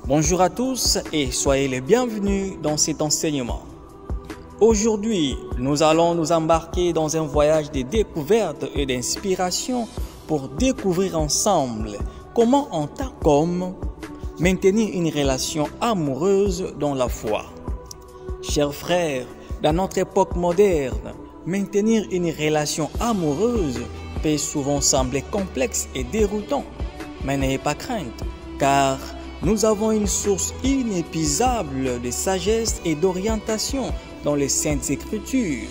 Bonjour à tous et soyez les bienvenus dans cet enseignement. Aujourd'hui, nous allons nous embarquer dans un voyage de découverte et d'inspiration pour découvrir ensemble comment en tant qu'homme maintenir une relation amoureuse dans la foi. Chers frères, dans notre époque moderne, maintenir une relation amoureuse peut souvent sembler complexe et déroutant, mais n'ayez pas crainte, car nous avons une source inépuisable de sagesse et d'orientation dans les Saintes Écritures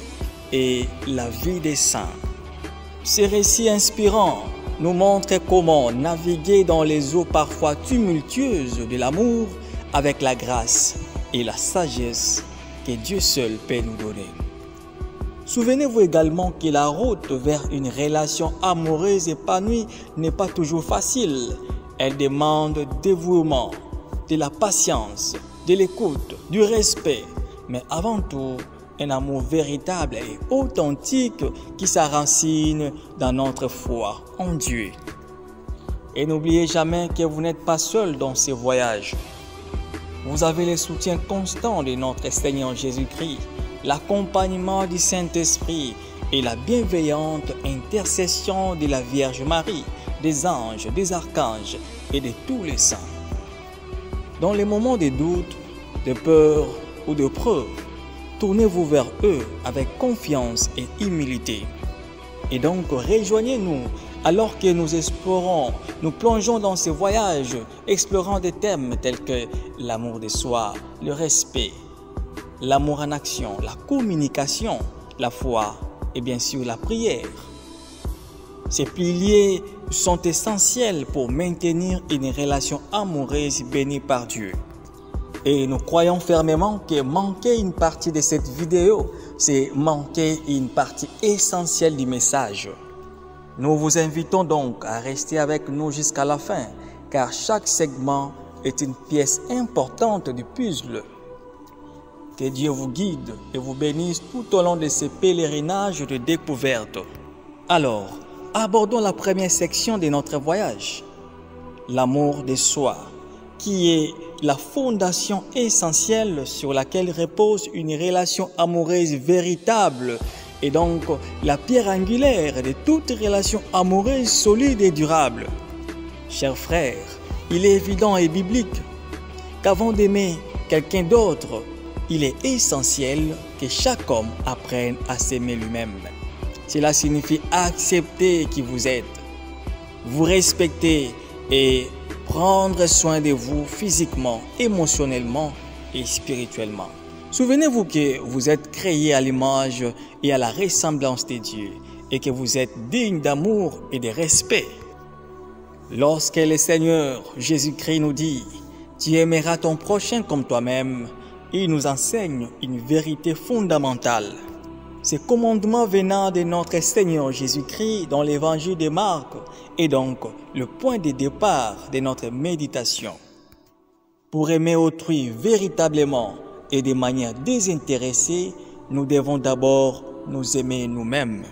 et la vie des saints. Ces récits inspirants nous montrent comment naviguer dans les eaux parfois tumultueuses de l'amour avec la grâce et la sagesse que Dieu seul peut nous donner. Souvenez-vous également que la route vers une relation amoureuse épanouie n'est pas toujours facile. Elle demande dévouement, de la patience, de l'écoute, du respect, mais avant tout, un amour véritable et authentique qui s'enracine dans notre foi en Dieu. Et n'oubliez jamais que vous n'êtes pas seul dans ce voyage. Vous avez le soutien constant de notre Seigneur Jésus-Christ, l'accompagnement du Saint-Esprit et la bienveillante intercession de la Vierge Marie, des anges, des archanges et de tous les saints. Dans les moments de doute, de peur ou de preuve, tournez-vous vers eux avec confiance et humilité. Et donc rejoignez-nous alors que nous explorons, nous plongeons dans ce voyage, explorant des thèmes tels que l'amour de soi, le respect, l'amour en action, la communication, la foi et bien sûr la prière. Ces piliers sont essentiels pour maintenir une relation amoureuse bénie par Dieu. Et nous croyons fermement que manquer une partie de cette vidéo, c'est manquer une partie essentielle du message. Nous vous invitons donc à rester avec nous jusqu'à la fin, car chaque segment est une pièce importante du puzzle. Que Dieu vous guide et vous bénisse tout au long de ce pèlerinage de découverte. Alors, abordons la première section de notre voyage, l'amour de soi, qui est la fondation essentielle sur laquelle repose une relation amoureuse véritable et donc la pierre angulaire de toute relation amoureuse solide et durable. Chers frères, il est évident et biblique qu'avant d'aimer quelqu'un d'autre, il est essentiel que chaque homme apprenne à s'aimer lui-même. Cela signifie accepter qui vous êtes, vous respecter et prendre soin de vous physiquement, émotionnellement et spirituellement. Souvenez-vous que vous êtes créés à l'image et à la ressemblance de Dieu et que vous êtes dignes d'amour et de respect. Lorsque le Seigneur Jésus-Christ nous dit « Tu aimeras ton prochain comme toi-même », il nous enseigne une vérité fondamentale. Ce commandement venant de notre Seigneur Jésus-Christ dans l'évangile de Marc est donc le point de départ de notre méditation. Pour aimer autrui véritablement et de manière désintéressée, nous devons d'abord nous aimer nous-mêmes.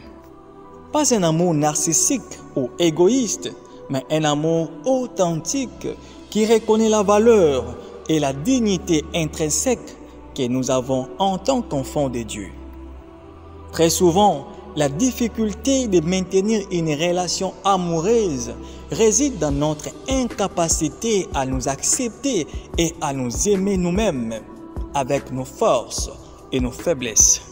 Pas un amour narcissique ou égoïste, mais un amour authentique qui reconnaît la valeur et la dignité intrinsèque que nous avons en tant qu'enfants de Dieu. Très souvent, la difficulté de maintenir une relation amoureuse réside dans notre incapacité à nous accepter et à nous aimer nous-mêmes, avec nos forces et nos faiblesses.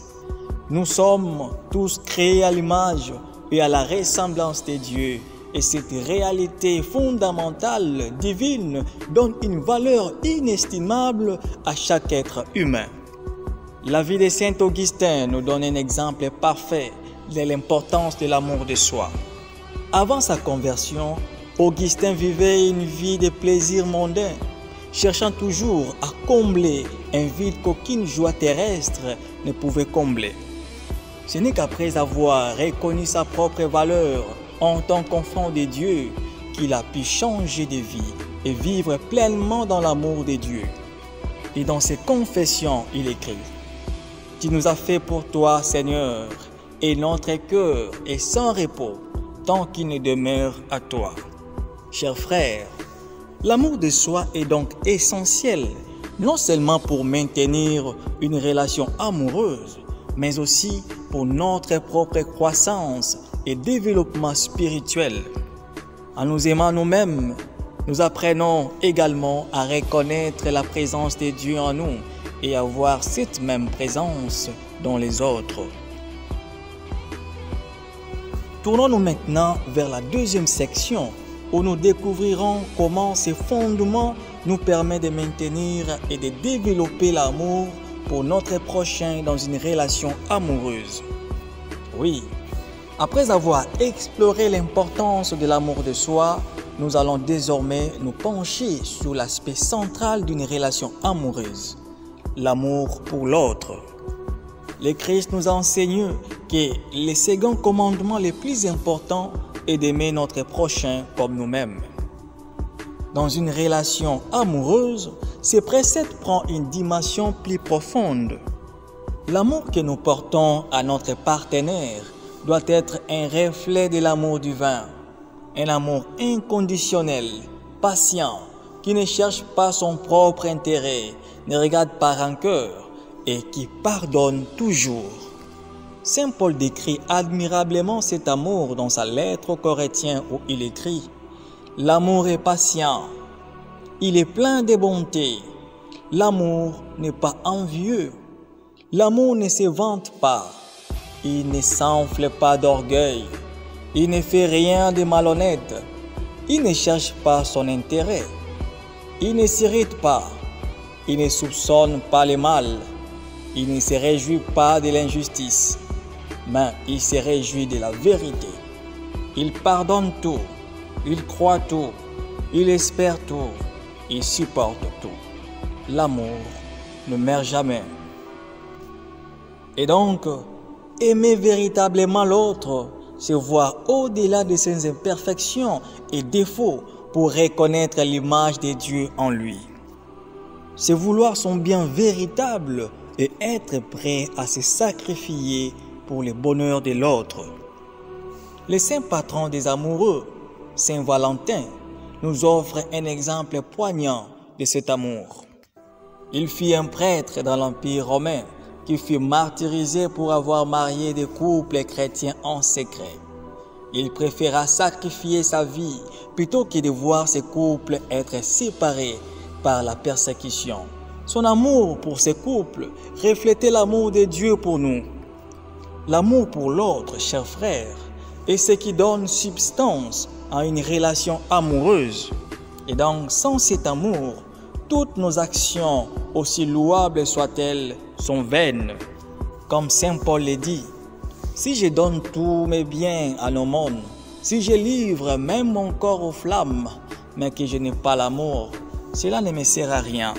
Nous sommes tous créés à l'image et à la ressemblance de Dieu, et cette réalité fondamentale divine donne une valeur inestimable à chaque être humain. La vie de Saint Augustin nous donne un exemple parfait de l'importance de l'amour de soi. Avant sa conversion, Augustin vivait une vie de plaisir mondain, cherchant toujours à combler un vide qu'aucune joie terrestre ne pouvait combler. Ce n'est qu'après avoir reconnu sa propre valeur en tant qu'enfant de Dieu qu'il a pu changer de vie et vivre pleinement dans l'amour de Dieu. Et dans ses confessions, il écrit « Tu nous as fait pour toi, Seigneur, et notre cœur est sans repos tant qu'il ne demeure à toi. » Chers frères, L'amour de soi est donc essentiel, non seulement pour maintenir une relation amoureuse, mais aussi pour notre propre croissance et développement spirituel. En nous aimant nous-mêmes, nous apprenons également à reconnaître la présence de Dieu en nous et à voir cette même présence dans les autres. Tournons-nous maintenant vers la deuxième section où nous découvrirons comment ces fondements nous permettent de maintenir et de développer l'amour pour notre prochain dans une relation amoureuse. Oui, après avoir exploré l'importance de l'amour de soi, nous allons désormais nous pencher sur l'aspect central d'une relation amoureuse, l'amour pour l'autre. Le Christ nous a enseigné que le second commandement le plus important est d'aimer notre prochain comme nous-mêmes. Dans une relation amoureuse, ce précepte prend une dimension plus profonde. L'amour que nous portons à notre partenaire doit être un reflet de l'amour divin, un amour inconditionnel, patient, qui ne cherche pas son propre intérêt, ne regarde pas rancœur et qui pardonne toujours. Saint Paul décrit admirablement cet amour dans sa lettre aux Corinthiens où il écrit « L'amour est patient, il est plein de bonté, l'amour n'est pas envieux, l'amour ne se vante pas, il ne s'enfle pas d'orgueil, il ne fait rien de malhonnête, il ne cherche pas son intérêt, il ne s'irrite pas, il ne soupçonne pas le mal, il ne se réjouit pas de l'injustice, mais il se réjouit de la vérité. Il pardonne tout, il croit tout, il espère tout, il supporte tout. L'amour ne meurt jamais. Et donc, aimer véritablement l'autre, c'est voir au-delà de ses imperfections et défauts pour reconnaître l'image de Dieu en lui. C'est vouloir son bien véritable et être prêt à se sacrifier pour le bonheur de l'autre. Le saint patron des amoureux, Saint Valentin, nous offre un exemple poignant de cet amour. Il fut un prêtre dans l'Empire romain qui fut martyrisé pour avoir marié des couples chrétiens en secret. Il préféra sacrifier sa vie plutôt que de voir ces couples être séparés par la persécution. Son amour pour ces couples reflétait l'amour de Dieu pour nous. L'amour pour l'autre, chers frères, est ce qui donne substance à une relation amoureuse. Et donc, sans cet amour, toutes nos actions, aussi louables soient-elles, sont vaines. Comme Saint Paul le dit, « Si je donne tous mes biens à l'aumône, si je livre même mon corps aux flammes, mais que je n'ai pas l'amour, cela ne me sert à rien. »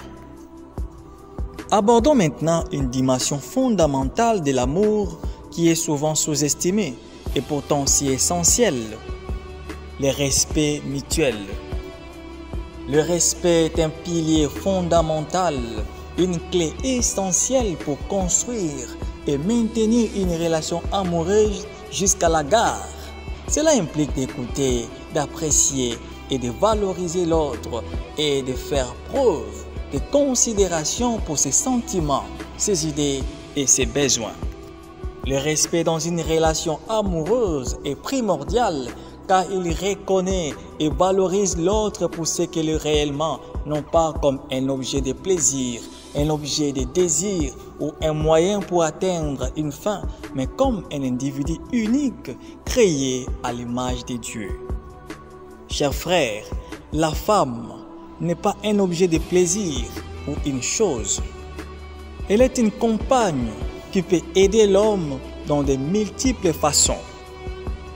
Abordons maintenant une dimension fondamentale de l'amour qui est souvent sous-estimée et pourtant si essentielle, le respect mutuel. Le respect est un pilier fondamental, une clé essentielle pour construire et maintenir une relation amoureuse jusqu'à la gare. Cela implique d'écouter, d'apprécier et de valoriser l'autre et de faire preuve de considération pour ses sentiments, ses idées et ses besoins. Le respect dans une relation amoureuse est primordial car il reconnaît et valorise l'autre pour ce qu'il est réellement, non pas comme un objet de plaisir, un objet de désir ou un moyen pour atteindre une fin, mais comme un individu unique créé à l'image de Dieu. Chers frères, la femme n'est pas un objet de plaisir ou une chose. Elle est une compagne qui peut aider l'homme dans de multiples façons.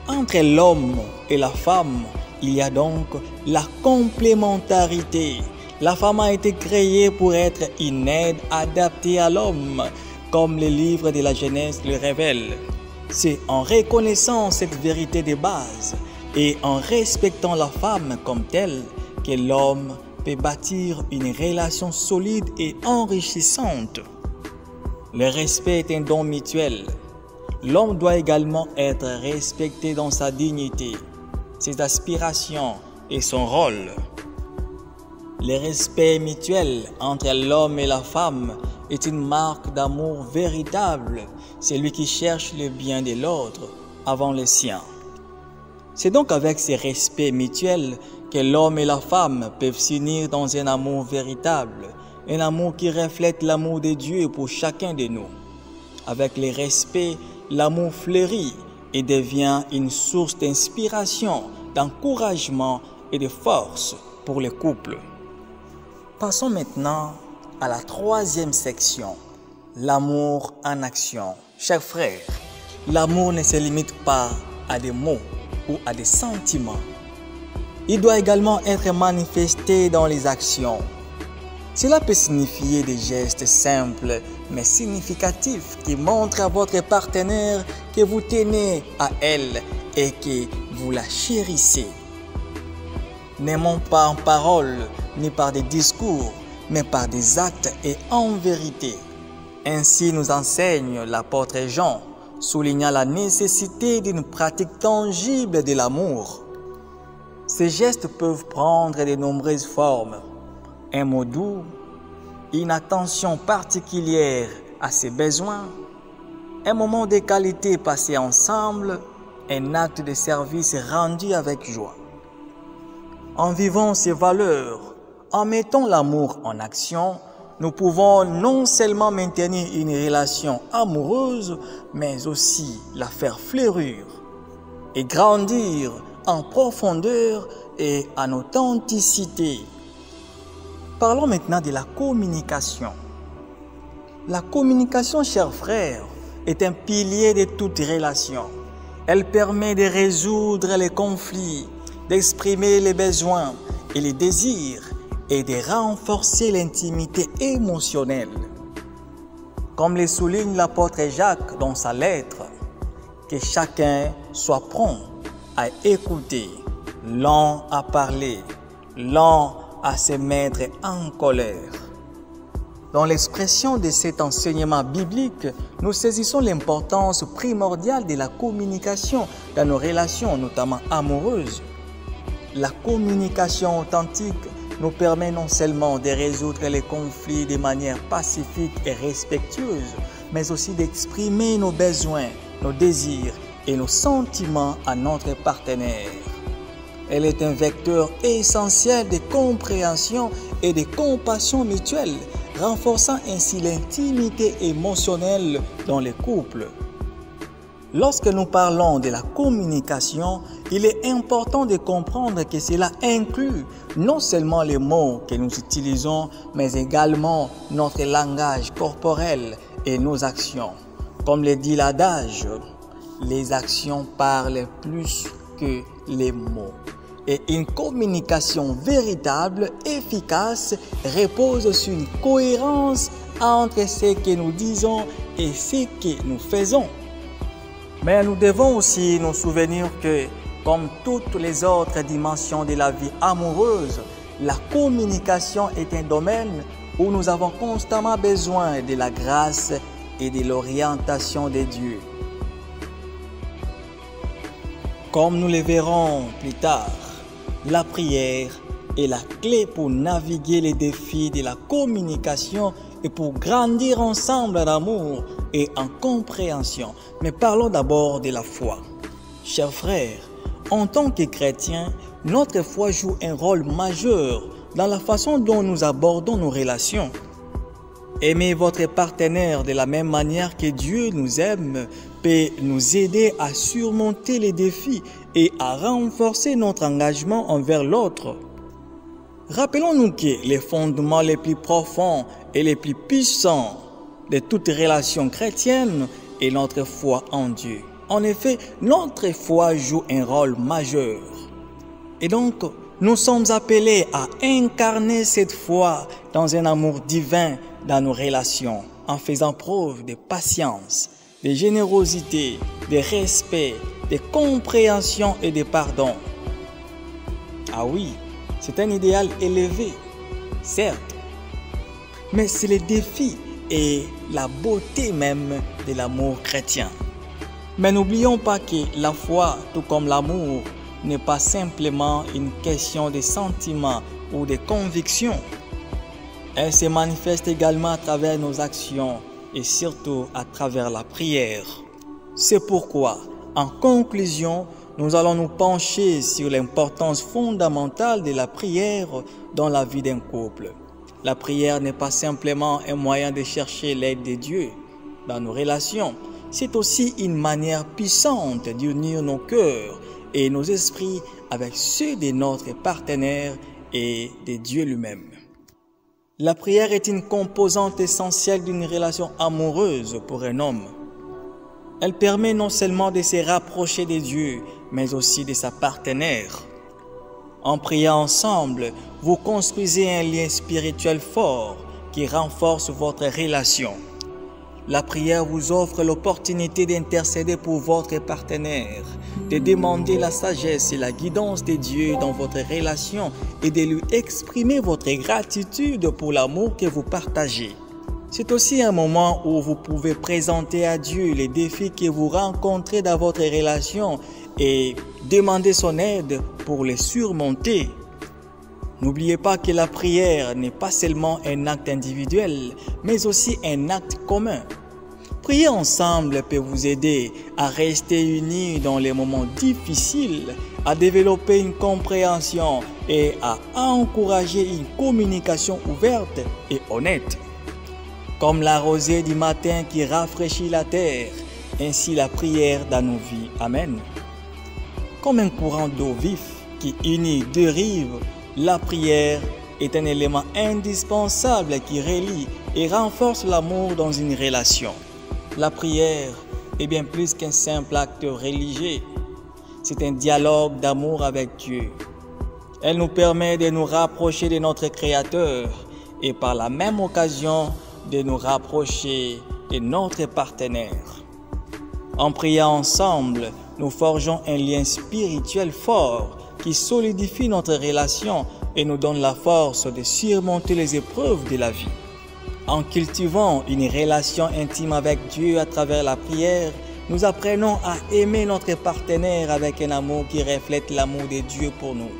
Entre l'homme et la femme, il y a donc la complémentarité. La femme a été créée pour être une aide adaptée à l'homme, comme le livre de la Genèse le révèle. C'est en reconnaissant cette vérité de base et en respectant la femme comme telle que l'homme peut bâtir une relation solide et enrichissante. Le respect est un don mutuel. L'homme doit également être respecté dans sa dignité, ses aspirations et son rôle. Le respect mutuel entre l'homme et la femme est une marque d'amour véritable, celui qui cherche le bien de l'autre avant le sien. C'est donc avec ce respect mutuel que l'homme et la femme peuvent s'unir dans un amour véritable, un amour qui reflète l'amour de Dieu pour chacun de nous. Avec le respect, l'amour fleurit et devient une source d'inspiration, d'encouragement et de force pour le couple. Passons maintenant à la troisième section, l'amour en action. Chers frères, l'amour ne se limite pas à des mots ou à des sentiments. Il doit également être manifesté dans les actions. Cela peut signifier des gestes simples mais significatifs qui montrent à votre partenaire que vous tenez à elle et que vous la chérissez. N'aimons pas en parole ni par des discours, mais par des actes et en vérité. Ainsi nous enseigne l'apôtre Jean, soulignant la nécessité d'une pratique tangible de l'amour. Ces gestes peuvent prendre de nombreuses formes. Un mot doux, une attention particulière à ses besoins, un moment de qualité passé ensemble, un acte de service rendu avec joie. En vivant ces valeurs, en mettant l'amour en action, nous pouvons non seulement maintenir une relation amoureuse, mais aussi la faire fleurir et grandir en profondeur et en authenticité. Parlons maintenant de la communication. La communication, chers frères, est un pilier de toute relation. Elle permet de résoudre les conflits, d'exprimer les besoins et les désirs et de renforcer l'intimité émotionnelle. Comme le souligne l'apôtre Jacques dans sa lettre, que chacun soit prompt à écouter, lent à parler, lent à se mettre en colère. Dans l'expression de cet enseignement biblique, nous saisissons l'importance primordiale de la communication dans nos relations, notamment amoureuses. La communication authentique nous permet non seulement de résoudre les conflits de manière pacifique et respectueuse, mais aussi d'exprimer nos besoins, nos désirs et nos sentiments à notre partenaire. Elle est un vecteur essentiel de compréhension et de compassion mutuelle, renforçant ainsi l'intimité émotionnelle dans les couples. Lorsque nous parlons de la communication, il est important de comprendre que cela inclut non seulement les mots que nous utilisons, mais également notre langage corporel et nos actions. Comme le dit l'adage, les actions parlent plus que les mots. Et une communication véritable, efficace, repose sur une cohérence entre ce que nous disons et ce que nous faisons. Mais nous devons aussi nous souvenir que, comme toutes les autres dimensions de la vie amoureuse, la communication est un domaine où nous avons constamment besoin de la grâce et de l'orientation de Dieu. Comme nous le verrons plus tard, la prière est la clé pour naviguer les défis de la communication et pour grandir ensemble en amour et en compréhension. Mais parlons d'abord de la foi. Chers frères, en tant que chrétiens, notre foi joue un rôle majeur dans la façon dont nous abordons nos relations. Aimer votre partenaire de la même manière que Dieu nous aime peut nous aider à surmonter les défis et à renforcer notre engagement envers l'autre. Rappelons-nous que les fondements les plus profonds et les plus puissants de toute relation chrétienne est notre foi en Dieu. En effet, notre foi joue un rôle majeur. Et donc, nous sommes appelés à incarner cette foi dans un amour divin dans nos relations, en faisant preuve de patience, de générosité, de respect, de compréhension et de pardon. Ah oui, c'est un idéal élevé, certes, mais c'est le défi et la beauté même de l'amour chrétien. Mais n'oublions pas que la foi, tout comme l'amour, n'est pas simplement une question de sentiments ou des convictions. Elle se manifeste également à travers nos actions et surtout à travers la prière. C'est pourquoi, en conclusion, nous allons nous pencher sur l'importance fondamentale de la prière dans la vie d'un couple. La prière n'est pas simplement un moyen de chercher l'aide de Dieu dans nos relations, c'est aussi une manière puissante d'unir nos cœurs et nos esprits avec ceux de notre partenaire et de Dieu lui-même. La prière est une composante essentielle d'une relation amoureuse pour un homme. Elle permet non seulement de se rapprocher de Dieu, mais aussi de sa partenaire. En priant ensemble, vous construisez un lien spirituel fort qui renforce votre relation. La prière vous offre l'opportunité d'intercéder pour votre partenaire, de demander la sagesse et la guidance de Dieu dans votre relation et de lui exprimer votre gratitude pour l'amour que vous partagez. C'est aussi un moment où vous pouvez présenter à Dieu les défis que vous rencontrez dans votre relation et demander son aide pour les surmonter. N'oubliez pas que la prière n'est pas seulement un acte individuel, mais aussi un acte commun. Prier ensemble peut vous aider à rester unis dans les moments difficiles, à développer une compréhension et à encourager une communication ouverte et honnête. Comme la rosée du matin qui rafraîchit la terre, ainsi la prière dans nos vies. Amen. Comme un courant d'eau vif qui unit deux rives, la prière est un élément indispensable qui relie et renforce l'amour dans une relation. La prière est bien plus qu'un simple acte religieux. C'est un dialogue d'amour avec Dieu. Elle nous permet de nous rapprocher de notre Créateur et par la même occasion de nous rapprocher de notre partenaire. En priant ensemble, nous forgeons un lien spirituel fort qui solidifie notre relation et nous donne la force de surmonter les épreuves de la vie. En cultivant une relation intime avec Dieu à travers la prière, nous apprenons à aimer notre partenaire avec un amour qui reflète l'amour de Dieu pour nous.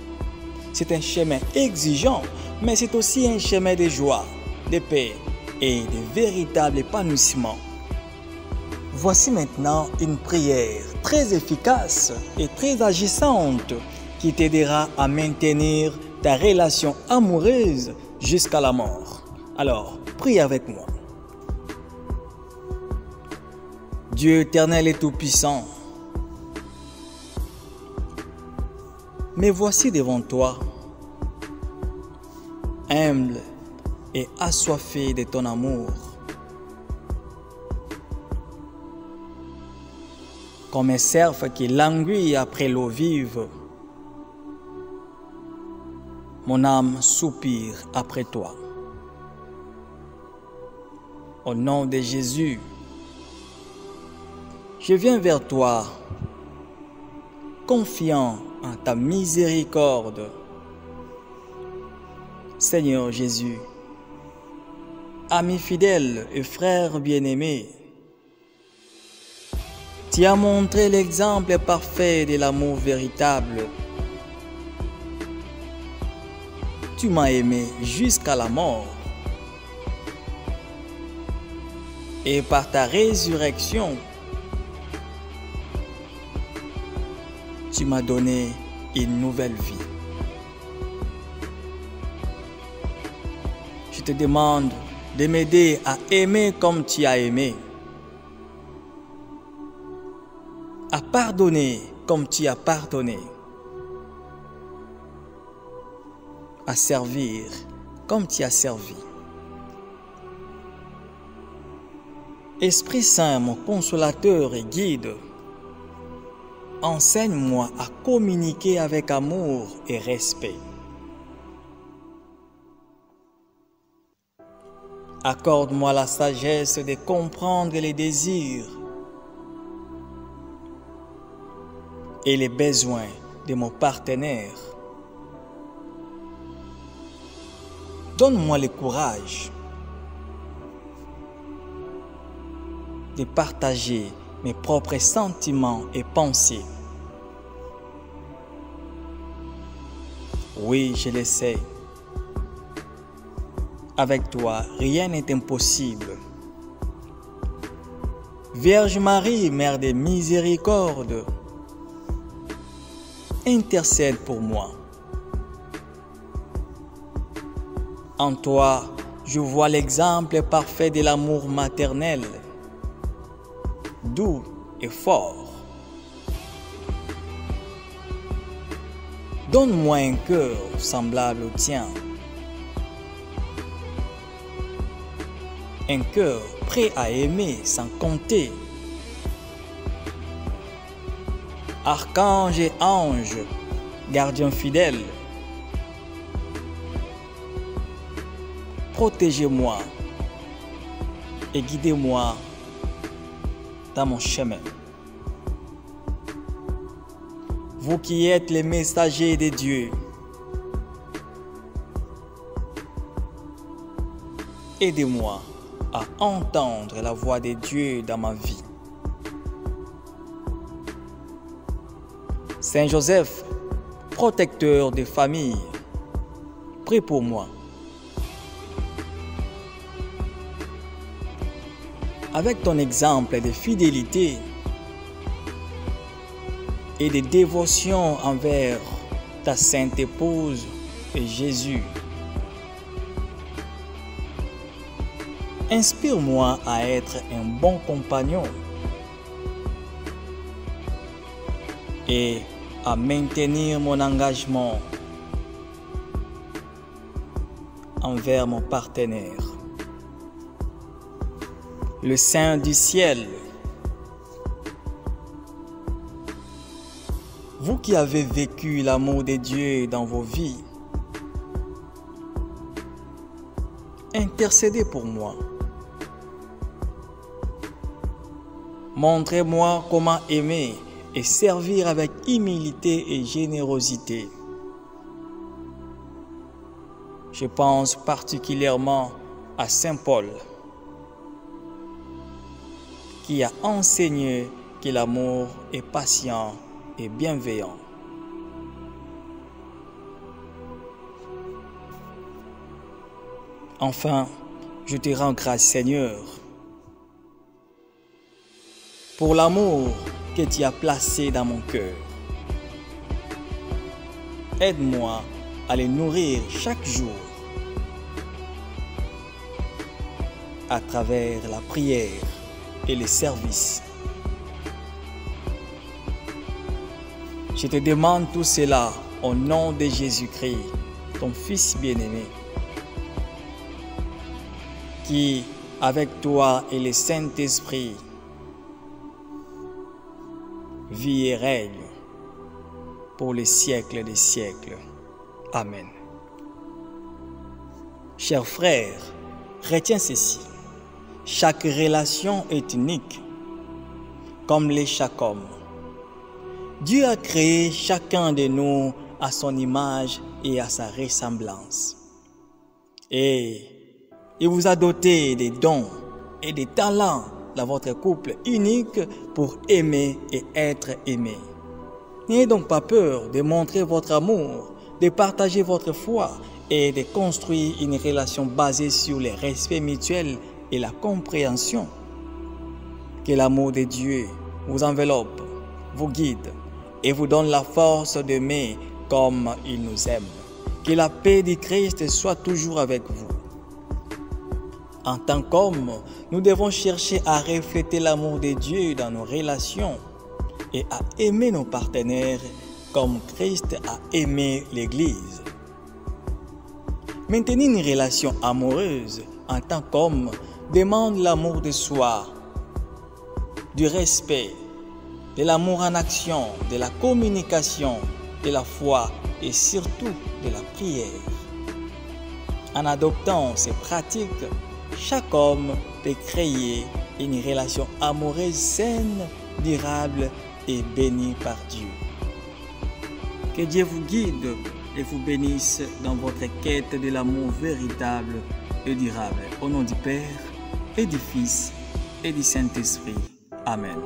C'est un chemin exigeant, mais c'est aussi un chemin de joie, de paix et de véritable épanouissement. Voici maintenant une prière très efficace et très agissante qui t'aidera à maintenir ta relation amoureuse jusqu'à la mort. Alors, prie avec moi. Dieu éternel et tout-puissant, me voici devant toi, humble et assoiffé de ton amour. Comme un cerf qui languit après l'eau vive, mon âme soupire après toi. Au nom de Jésus, je viens vers toi, confiant en ta miséricorde. Seigneur Jésus, ami fidèle et frère bien-aimé, tu as montré l'exemple parfait de l'amour véritable. Tu m'as aimé jusqu'à la mort. Et par ta résurrection, tu m'as donné une nouvelle vie. Je te demande de m'aider à aimer comme tu as aimé, à pardonner comme tu as pardonné, à servir comme tu as servi. Esprit Saint, mon consolateur et guide, enseigne-moi à communiquer avec amour et respect. Accorde-moi la sagesse de comprendre les désirs et les besoins de mon partenaire. Donne-moi le courage de partager mes propres sentiments et pensées. Oui, je le sais, Avec toi, rien n'est impossible. Vierge Marie, Mère des miséricordes, intercède pour moi. En toi, je vois l'exemple parfait de l'amour maternel, doux et fort. Donne-moi un cœur semblable au tien. Un cœur prêt à aimer sans compter. Archange et ange, gardien fidèle, protégez-moi et guidez-moi dans mon chemin. Vous qui êtes les messagers de Dieu, aidez-moi à entendre la voix de Dieu dans ma vie. Saint Joseph, protecteur des familles, prie pour moi. Avec ton exemple de fidélité et de dévotion envers ta sainte épouse et Jésus, inspire-moi à être un bon compagnon et à maintenir mon engagement envers mon partenaire. Le Saint du ciel, vous qui avez vécu l'amour de Dieu dans vos vies, intercédez pour moi. Montrez-moi comment aimer et servir avec humilité et générosité. Je pense particulièrement à Saint Paul, qui a enseigné que l'amour est patient et bienveillant. Enfin, je te rends grâce, Seigneur, pour l'amour que tu as placé dans mon cœur. Aide-moi à les nourrir chaque jour à travers la prière et les services. Je te demande tout cela au nom de Jésus-Christ, ton Fils bien-aimé, qui, avec toi et le Saint-Esprit, vit et règne pour les siècles des siècles. Amen. Chers frères, retiens ceci. Chaque relation est unique, comme l'est chaque homme. Dieu a créé chacun de nous à son image et à sa ressemblance. Et il vous a doté des dons et des talents dans votre couple unique pour aimer et être aimé. N'ayez donc pas peur de montrer votre amour, de partager votre foi et de construire une relation basée sur le respect mutuel et la compréhension. Que l'amour de Dieu vous enveloppe, vous guide et vous donne la force d'aimer comme il nous aime. Que la paix du Christ soit toujours avec vous. En tant qu'hommes, nous devons chercher à refléter l'amour de Dieu dans nos relations et à aimer nos partenaires comme Christ a aimé l'Église. Maintenir une relation amoureuse en tant qu'homme demande l'amour de soi, du respect, de l'amour en action, de la communication, de la foi et surtout de la prière. En adoptant ces pratiques, chaque homme peut créer une relation amoureuse saine, durable et bénie par Dieu. Que Dieu vous guide et vous bénisse dans votre quête de l'amour véritable et durable. Au nom du Père et du Fils et du Saint-Esprit. Amen.